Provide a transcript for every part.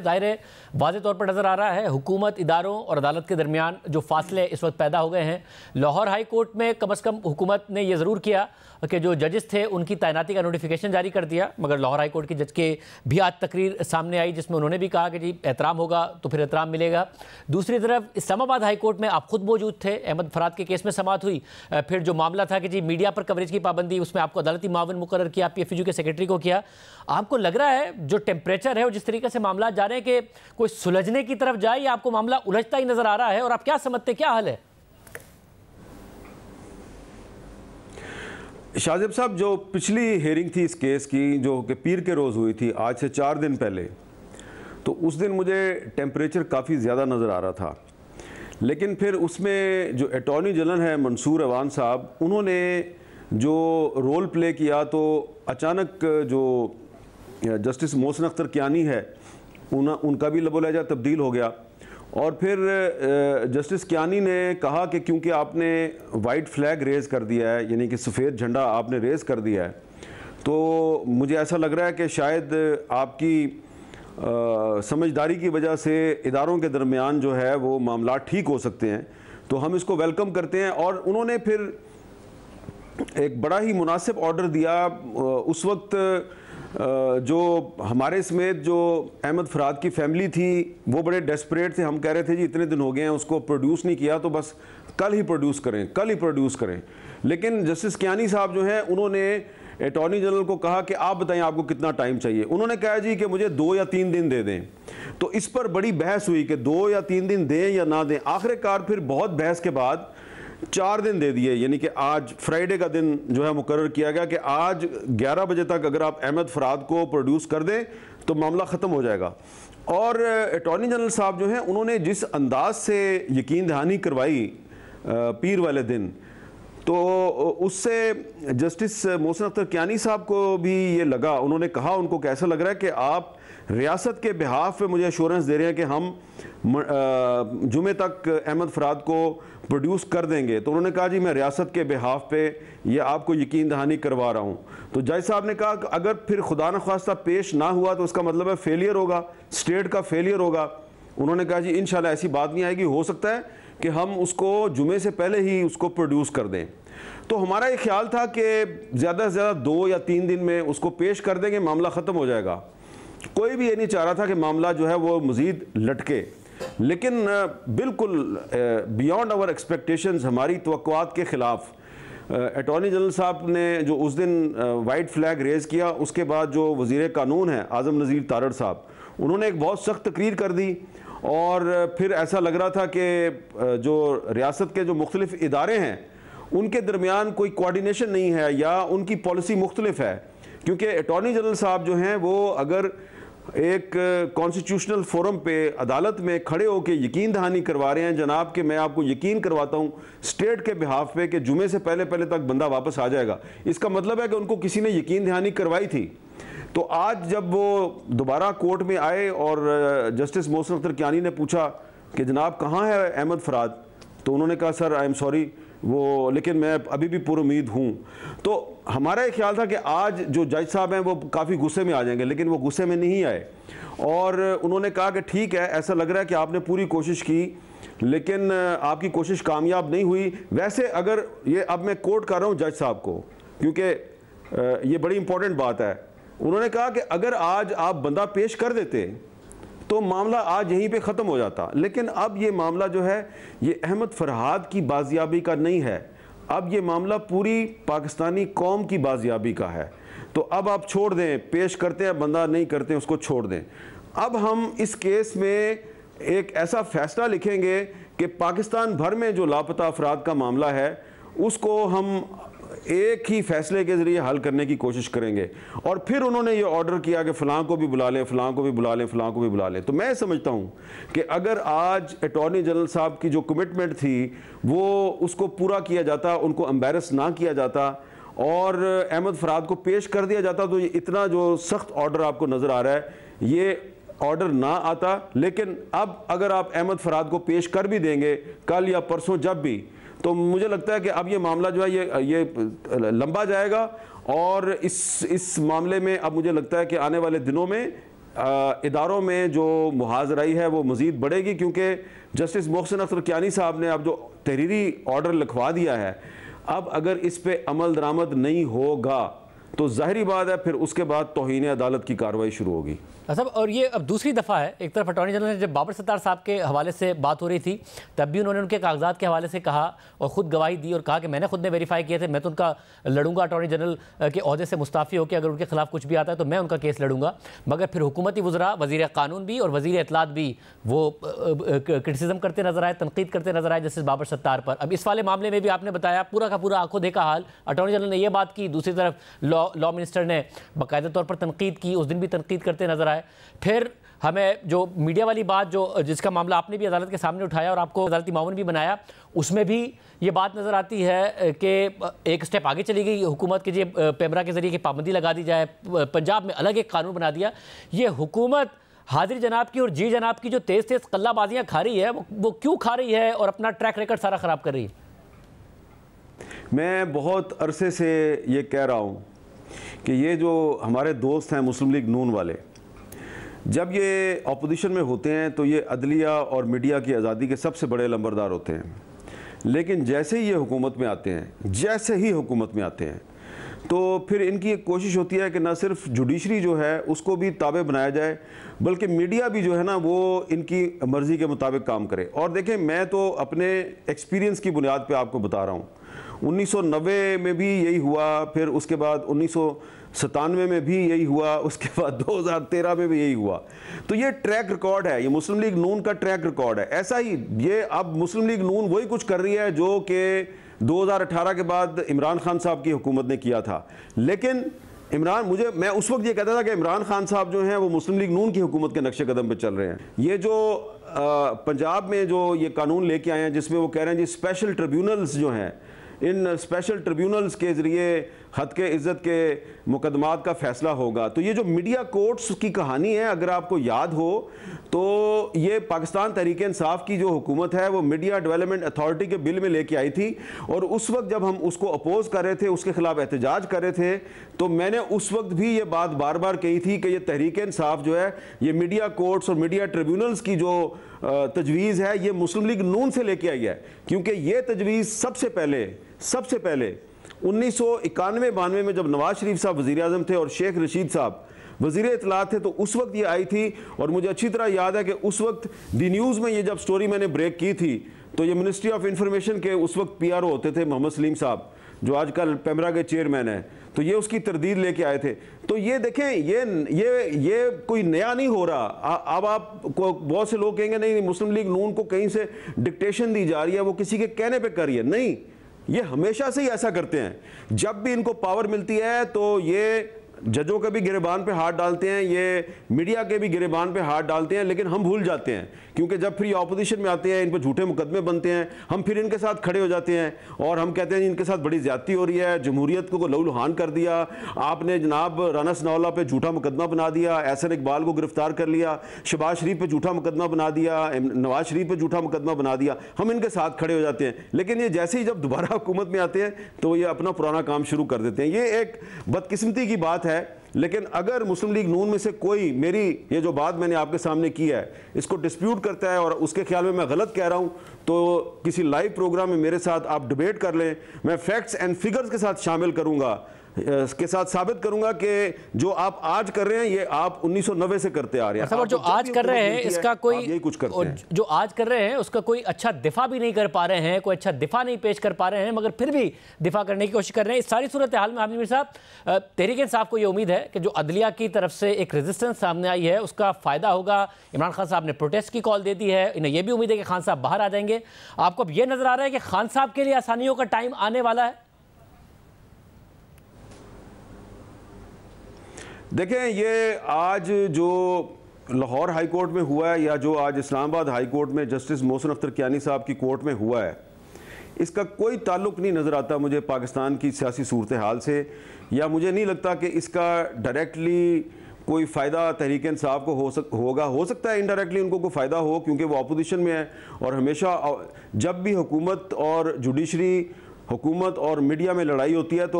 ज़ाहिर है वाज़े तौर पर नज़र आ रहा है हुकूमत, इदारों और अदालत के दरमियान जो फासले इस वक्त पैदा हो गए हैं। लाहौर हाई कोर्ट में कम अज़ कम हुकूमत ने यह ज़रूर किया कि जो जजेस थे उनकी तैनाती का नोटिफिकेशन जारी कर दिया, मगर लाहौर हाई कोर्ट की जज के भी आज तकरीर सामने आई जिसमें उन्होंने भी कहा कि जी एहतराम होगा तो फिर एहतराम मिलेगा। दूसरी तरफ इस्लामाबाद हाई कोर्ट में आप खुद मौजूद थे, अहमद फराद के केस में समाअत हुई, फिर जो मामला था कि जी मीडिया पर कवरेज की पाबंदी, उसमें आपको अदालती मावन मुकर्रर किया, PFU के सेक्रेटरी को किया। आपको लग रहा है जो टेम्परेचर है और जिस तरीके से मामला जा रहे हैं कि कोई सुलझने की तरफ जाए या आपको मामला उलझता ही नजर आ रहा है, और आप क्या समझते, क्या हल है? शाहजेब साहब, जो पिछली हेयरिंग थी इस केस की, जो कि पीर के रोज़ हुई थी, आज से 4 दिन पहले, तो उस दिन मुझे टेम्परेचर काफ़ी ज़्यादा नज़र आ रहा था। लेकिन फिर उसमें जो अटॉर्नी जनरल है मंसूर अवान साहब, उन्होंने जो रोल प्ले किया, तो अचानक जो जस्टिस मोहसिन अख्तर कियानी है उनका भी लबो लहजा तब्दील हो गया। और फिर जस्टिस कियानी ने कहा कि क्योंकि आपने वाइट फ्लैग रेज़ कर दिया है, यानी कि सफ़ेद झंडा आपने रेज़ कर दिया है, तो मुझे ऐसा लग रहा है कि शायद आपकी समझदारी की वजह से इदारों के दरमियान जो है वो मामला ठीक हो सकते हैं, तो हम इसको वेलकम करते हैं। और उन्होंने फिर एक बड़ा ही मुनासिब ऑर्डर दिया। उस वक्त जो हमारे समेत जो अहमद फराद की फैमिली थी वो बड़े डेस्परेट थे। हम कह रहे थे जी इतने दिन हो गए हैं, उसको प्रोड्यूस नहीं किया, तो बस कल ही प्रोड्यूस करें। लेकिन जस्टिस कियानी साहब जो हैं, उन्होंने अटॉर्नी जनरल को कहा कि आप बताएं आपको कितना टाइम चाहिए। उन्होंने कहा जी कि मुझे 2 या 3 दिन दे दें। तो इस पर बड़ी बहस हुई कि 2 या 3 दिन दें या ना दें। आखिरकार फिर बहुत बहस के बाद 4 दिन दे दिए, यानी कि आज फ्राइडे का दिन जो है मुकर्रर किया गया कि आज 11 बजे तक अगर आप अहमद फराद को प्रोड्यूस कर दें तो मामला ख़त्म हो जाएगा। और अटॉर्नी जनरल साहब जो हैं, उन्होंने जिस अंदाज से यकीन दहानी करवाई पीर वाले दिन, तो उससे जस्टिस मोहसिन अख्तर कियानी साहब को भी ये लगा, उन्होंने कहा, उनको कैसा लग रहा है कि आप रियासत के बिहाफ पे मुझे एश्योरेंस दे रहे हैं कि हम जुमे तक अहमद फराद को प्रोड्यूस कर देंगे। तो उन्होंने कहा जी मैं रियासत के बिहाफ पे ये आपको यकीन दहानी करवा रहा हूँ। तो जज साहब ने कहा कि अगर फिर खुदा न ख्वास्ता पेश ना हुआ तो उसका मतलब है फेलियर होगा, स्टेट का फेलियर होगा। उन्होंने कहा जी इंशाल्लाह ऐसी बात नहीं आएगी, हो सकता है कि हम उसको जुमे से पहले ही उसको प्रोड्यूस कर दें। तो हमारा ये ख्याल था कि ज़्यादा से ज़्यादा 2 या 3 दिन में उसको पेश कर देंगे, मामला ख़त्म हो जाएगा। कोई भी ये नहीं चाह रहा था कि मामला जो है वो मज़ीद लटके। लेकिन बिल्कुल बियॉन्ड आवर एक्सपेक्टेशंस, हमारी तवक्कुआत के ख़िलाफ़ अटॉर्नी जनरल साहब ने जो उस दिन वाइट फ्लैग रेज़ किया, उसके बाद जो वज़ीर कानून है आज़म नज़ीर तारड़ साहब, उन्होंने एक बहुत सख्त तकरीर कर दी। और फिर ऐसा लग रहा था कि जो रियासत के जो मुख्तलिफ इदारे हैं उनके दरमियान कोई कोऑर्डिनेशन नहीं है या उनकी पॉलिसी मुख्तलिफ है। क्योंकि अटॉर्नी जनरल साहब जो हैं वो अगर एक कॉन्स्टिट्यूशनल फोरम पे अदालत में खड़े होकर यकीन दहानी करवा रहे हैं जनाब कि मैं आपको यकीन करवाता हूँ स्टेट के बिहाफ पे कि जुमे से पहले तक बंदा वापस आ जाएगा, इसका मतलब है कि उनको किसी ने यकीन दहानी करवाई थी। तो आज जब वो दोबारा कोर्ट में आए और जस्टिस मोहसिन अख्तर कियानी ने पूछा कि जनाब कहाँ है अहमद फराद, तो उन्होंने कहा सर आई एम सॉरी वो, लेकिन मैं अभी भी पुरुमीद हूँ। तो हमारा ये ख्याल था कि आज जो जज साहब हैं वो काफ़ी गुस्से में आ जाएंगे, लेकिन वो गुस्से में नहीं आए और उन्होंने कहा कि ठीक है, ऐसा लग रहा है कि आपने पूरी कोशिश की लेकिन आपकी कोशिश कामयाब नहीं हुई। वैसे अगर ये अब मैं कोट कर रहा हूँ जज साहब को, क्योंकि ये बड़ी इंपॉर्टेंट बात है, उन्होंने कहा कि अगर आज आप बंदा पेश कर देते तो मामला आज यहीं पे ख़त्म हो जाता, लेकिन अब ये मामला जो है ये अहमद फरहाद की बाजियाबी का नहीं है, अब ये मामला पूरी पाकिस्तानी कौम की बाजियाबी का है। तो अब आप छोड़ दें, पेश करते हैं बंदा, नहीं करते उसको छोड़ दें। अब हम इस केस में एक ऐसा फैसला लिखेंगे कि पाकिस्तान भर में जो लापता अफराद का मामला है उसको हम एक ही फैसले के ज़रिए हल करने की कोशिश करेंगे। और फिर उन्होंने ये ऑर्डर किया कि फ़लाँ को भी बुला लें, फ़लाँ को भी बुला लें, फ़लाँ को भी बुला लें। तो मैं समझता हूँ कि अगर आज अटॉर्नी जनरल साहब की जो कमिटमेंट थी वो उसको पूरा किया जाता, उनको एम्बेरस ना किया जाता और अहमद फराद को पेश कर दिया जाता, तो ये इतना जो सख्त ऑर्डर आपको नज़र आ रहा है ये ऑर्डर ना आता। लेकिन अब अगर आप अहमद फराद को पेश कर भी देंगे कल या परसों जब भी, तो मुझे लगता है कि अब ये मामला जो है ये लंबा जाएगा और इस मामले में अब मुझे लगता है कि आने वाले दिनों में इदारों में जो मुहाजराई है वो मज़ीद बढ़ेगी, क्योंकि जस्टिस मोहसिन अख्तर कियानी साहब ने अब जो तहरीरी ऑर्डर लिखवा दिया है, अब अगर इस पे अमल दरामद नहीं होगा तो ज़ाहिरी बात है फिर उसके बाद तौहीन अदालत की कार्रवाई शुरू होगी। साहब, और ये अब दूसरी दफ़ा है, एक तरफ अटॉर्नी जनरल ने जब बाबर सत्तार साहब के हवाले से बात हो रही थी तब भी उन्होंने उनके कागजात के हवाले से कहा और ख़ुद गवाही दी और कहा कि मैंने खुद ने वेरीफाई किए थे, मैं तो उनका लड़ूंगा अटॉर्नी जनरल के ओहदे से मुस्ताफ़ी होकर, अगर उनके खिलाफ कुछ भी आता है तो मैं उनका केस लड़ूंगा। मगर फिर हुकूमती वज़रा, वज़ीर कानून भी और वज़ीर इत्तलात भी वो क्रिटिसिज्म करते नजर आए, तनकीद करते नजर आए जस्टिस बाबर सत्तार पर। अब इस वाले मामले में भी आपने बताया पूरा का पूरा आंखों देखा हाल, अटॉर्नी जनरल ने यह बात की, दूसरी तरफ लॉ मिनिस्टर ने बाकायदा तौर पर तनकीद की, उस दिन भी तनकीद करते नजर आए। फिर हमें जो मीडिया वाली बात जो जिसका मामला आपने भी अदालत के सामने उठाया और आपको अदालती मामून भी बनाया, उसमें भी ये बात नज़र आती है कि एक स्टेप आगे चली गई हुकूमत के, जो पेमरा के ज़रिए की पाबंदी लगा दी जाए, पंजाब में अलग एक कानून बना दिया। ये हुकूमत हाजिर जनाब की और जी जनाब की जो तेज़ तेज़ कल्लाबाजियाँ खा रही है वो क्यों खा रही है और अपना ट्रैक रिकॉर्ड सारा ख़राब कर रही है? मैं बहुत अरसे से ये कह रहा हूँ कि ये जो हमारे दोस्त हैं मुस्लिम लीग नून वाले, जब ये अपोजिशन में होते हैं तो ये अदलिया और मीडिया की आज़ादी के सबसे बड़े लंबरदार होते हैं, लेकिन जैसे ही ये हुकूमत में आते हैं, जैसे ही हुकूमत में आते हैं तो फिर इनकी एक कोशिश होती है कि ना सिर्फ जुडिशरी जो है उसको भी ताबे बनाया जाए, बल्कि मीडिया भी जो है ना वो इनकी मर्ज़ी के मुताबिक काम करे। और देखें, मैं तो अपने एक्सपीरियंस की बुनियाद पे आपको बता रहा हूँ, 1990 में भी यही हुआ, फिर उसके बाद 1997 में भी यही हुआ, उसके बाद 2013 में भी यही हुआ। तो ये ट्रैक रिकॉर्ड है, ये मुस्लिम लीग नून का ट्रैक रिकॉर्ड है। ऐसा ही ये अब मुस्लिम लीग नून वही कुछ कर रही है जो कि 2018 के बाद इमरान खान साहब की हुकूमत ने किया था। लेकिन मैं उस वक्त ये कहता था कि इमरान खान साहब जो हैं वो मुस्लिम लीग नून की हुकूमत के नक्शे कदम पे चल रहे हैं। ये जो पंजाब में जो ये कानून लेके आए हैं जिसमें वो कह रहे हैं जी स्पेशल ट्रिब्यूनल्स जो हैं, इन स्पेशल ट्रिब्यूनल्स के ज़रिए हद के इज़्ज़त के मुकदमात का फ़ैसला होगा। तो ये जो मीडिया कोर्ट्स की कहानी है, अगर आपको याद हो तो ये पाकिस्तान तहरीक इंसाफ की जो हुकूमत है वो मीडिया डेवलपमेंट अथॉरिटी के बिल में लेके आई थी, और उस वक्त जब हम उसको अपोज कर रहे थे, उसके खिलाफ एहतजाज कर रहे थे, तो मैंने उस वक्त भी ये बात बार बार कही थी कि ये तहरीक इंसाफ जो है ये मीडिया कोर्ट्स और मीडिया ट्रिब्यूनल्स की जो तजवीज़ है ये मुस्लिम लीग नून से लेके आई है, क्योंकि ये तजवीज़ सबसे पहले 1991-92 में जब नवाज शरीफ साहब वज़ीर आज़म थे और शेख रशीद साहब वज़ीर इत्तलात थे, तो उस वक्त ये आई थी। और मुझे अच्छी तरह याद है कि उस वक्त दी न्यूज़ में ये जब स्टोरी मैंने ब्रेक की थी तो ये मिनिस्ट्री ऑफ इंफॉर्मेशन के उस वक्त PRO होते थे मोहम्मद सलीम साहब, जो आजकल पेमरा के चेयरमैन हैं, तो ये उसकी तरदीद लेके आए थे। तो ये देखें, ये कोई नया नहीं हो रहा। अब आप बहुत से लोग कहेंगे नहीं मुस्लिम लीग नून को कहीं से डिक्टेशन दी जा रही है, वो किसी के कहने पे कर रही है। नहीं, ये हमेशा से ही ऐसा करते हैं। जब भी इनको पावर मिलती है तो ये जजों के भी गिरेबान पे हाथ डालते हैं, ये मीडिया के भी गिरेबान पे हाथ डालते हैं, लेकिन हम भूल जाते हैं क्योंकि जब फिर ये ऑपोजिशन में आते हैं, इन पर झूठे मुकदमे बनते हैं, हम फिर इनके साथ खड़े हो जाते हैं और हम कहते हैं इनके साथ बड़ी ज्यादती हो रही है, जमहूरियत को लहूलुहान कर दिया आपने, जनाब राना सनाउल्लाह पे झूठा मुकदमा बना दिया, एहसन इकबाल को गिरफ्तार कर लिया, शहबाज शरीफ पे झूठा मुकदमा बना दिया, नवाज शरीफ पे झूठा मुकदमा बना दिया, हम इनके साथ खड़े हो जाते हैं। लेकिन ये जैसे ही जब दोबारा हुकूमत में आते हैं तो ये अपना पुराना काम शुरू कर देते हैं। ये एक बदकिस्मती की बात है। लेकिन अगर मुस्लिम लीग नून में से कोई मेरी ये जो बात मैंने आपके सामने की है इसको डिस्प्यूट करता है और उसके ख्याल में मैं गलत कह रहा हूं, तो किसी लाइव प्रोग्राम में मेरे साथ आप डिबेट कर लें, मैं फैक्ट्स एंड फिगर्स के साथ शामिल करूंगा, के साथ साबित करूंगा कि जो आप आज कर रहे हैं ये आप 1990 से करते आ रहे हैं। और जो आज कर रहे हैं इसका कोई यही कुछ करते हैं। जो आज कर रहे हैं उसका कोई अच्छा दिफा भी नहीं कर पा रहे हैं, कोई अच्छा दिफा नहीं पेश कर पा रहे हैं, मगर फिर भी दिफा करने की कोशिश कर रहे हैं। इस सारी सूरत हाल में हामिद मीर साहब, तहरीक इंसाफ को ये उम्मीद है कि जो अदलिया की तरफ से एक रेजिस्टेंस सामने आई है उसका फायदा होगा। इमरान खान साहब ने प्रोटेस्ट की कॉल दे दी है, इन्हें यह भी उम्मीद है कि खान साहब बाहर आ जाएंगे। आपको अब यह नजर आ रहा है कि खान साहब के लिए आसानियों का टाइम आने वाला है? देखें, ये आज जो लाहौर हाई कोर्ट में हुआ है या जो आज इस्लामाबाद हाई कोर्ट में जस्टिस मोहसिन अख्तर कियानी साहब की कोर्ट में हुआ है, इसका कोई ताल्लुक नहीं नज़र आता मुझे पाकिस्तान की सियासी सूरत हाल से, या मुझे नहीं लगता कि इसका डायरेक्टली कोई फ़ायदा तहरीक इंसाफ को होगा। हो सकता है इनडायरेक्टली उनको कोई फ़ायदा हो क्योंकि वो अपोजिशन में है, और हमेशा जब भी हुकूमत और जुडिशरी, हुकूमत और मीडिया में लड़ाई होती है तो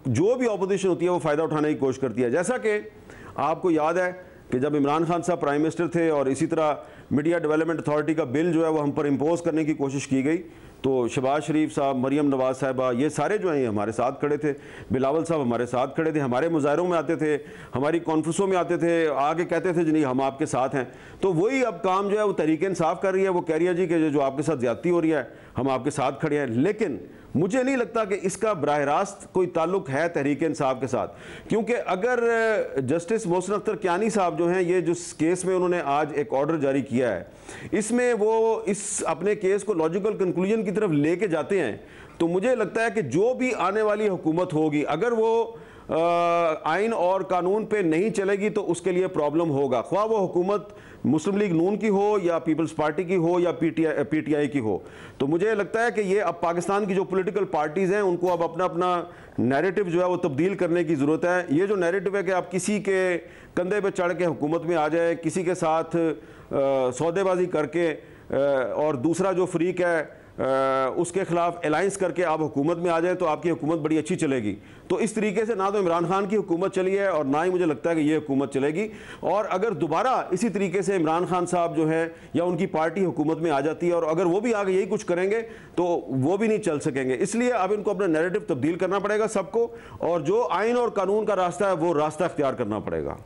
जो भी अपोजिशन होती है वो फ़ायदा उठाने की कोशिश करती है। जैसा कि आपको याद है कि जब इमरान खान साहब प्राइम मिनिस्टर थे और इसी तरह मीडिया डेवलपमेंट अथॉरिटी का बिल जो है वो हम पर इम्पोज करने की कोशिश की गई, तो शहबाज शरीफ साहब, मरियम नवाज साहिबा, ये सारे जो हैं हमारे साथ खड़े थे। बिलावल साहब हमारे साथ खड़े थे, हमारे मुजाहरों में आते थे, हमारी कॉन्फ्रेंसों में आते थे, आगे कहते थे जी नहीं हम आपके साथ हैं। तो वही अब काम जो है वो तहरीक इंसाफ कर रही है, वो कह रही है जी कि जो आपके साथ ज्यादती हो रही है हम आपके साथ खड़े हैं। लेकिन मुझे नहीं लगता कि इसका बराह रास्त कोई ताल्लुक है तहरीक इंसाफ के साथ, क्योंकि अगर जस्टिस मोहसिन अख्तर कियानी साहब जो हैं, ये जो केस में उन्होंने आज एक ऑर्डर जारी किया है, इसमें वो इस अपने केस को लॉजिकल कंक्लूजन की तरफ लेके जाते हैं, तो मुझे लगता है कि जो भी आने वाली हुकूमत होगी अगर वो आइन और कानून पे नहीं चलेगी तो उसके लिए प्रॉब्लम होगा, ख्वाह वो हुकूमत मुस्लिम लीग नून की हो या पीपल्स पार्टी की हो या पीटीआई की हो। तो मुझे लगता है कि ये अब पाकिस्तान की जो पॉलिटिकल पार्टीज़ हैं उनको अब अपना अपना नैरेटिव जो है वो तब्दील करने की ज़रूरत है। ये जो नैरेटिव है कि आप किसी के कंधे पे चढ़ के हुकूमत में आ जाए, किसी के साथ सौदेबाजी करके और दूसरा जो फ्रीक है उसके खिलाफ अलायंस करके आप हुकूमत में आ जाए तो आपकी हुकूमत बड़ी अच्छी चलेगी। तो इस तरीके से ना तो इमरान खान की हुकूमत चली है और ना ही मुझे लगता है कि ये हुकूमत चलेगी। और अगर दोबारा इसी तरीके से इमरान खान साहब जो है या उनकी पार्टी हुकूमत में आ जाती है और अगर वो भी आगे यही कुछ करेंगे तो वो भी नहीं चल सकेंगे। इसलिए अब इनको अपना नैरेटिव तब्दील करना पड़ेगा सबको, और जो आइन और कानून का रास्ता है वो रास्ता अख्तियार करना पड़ेगा।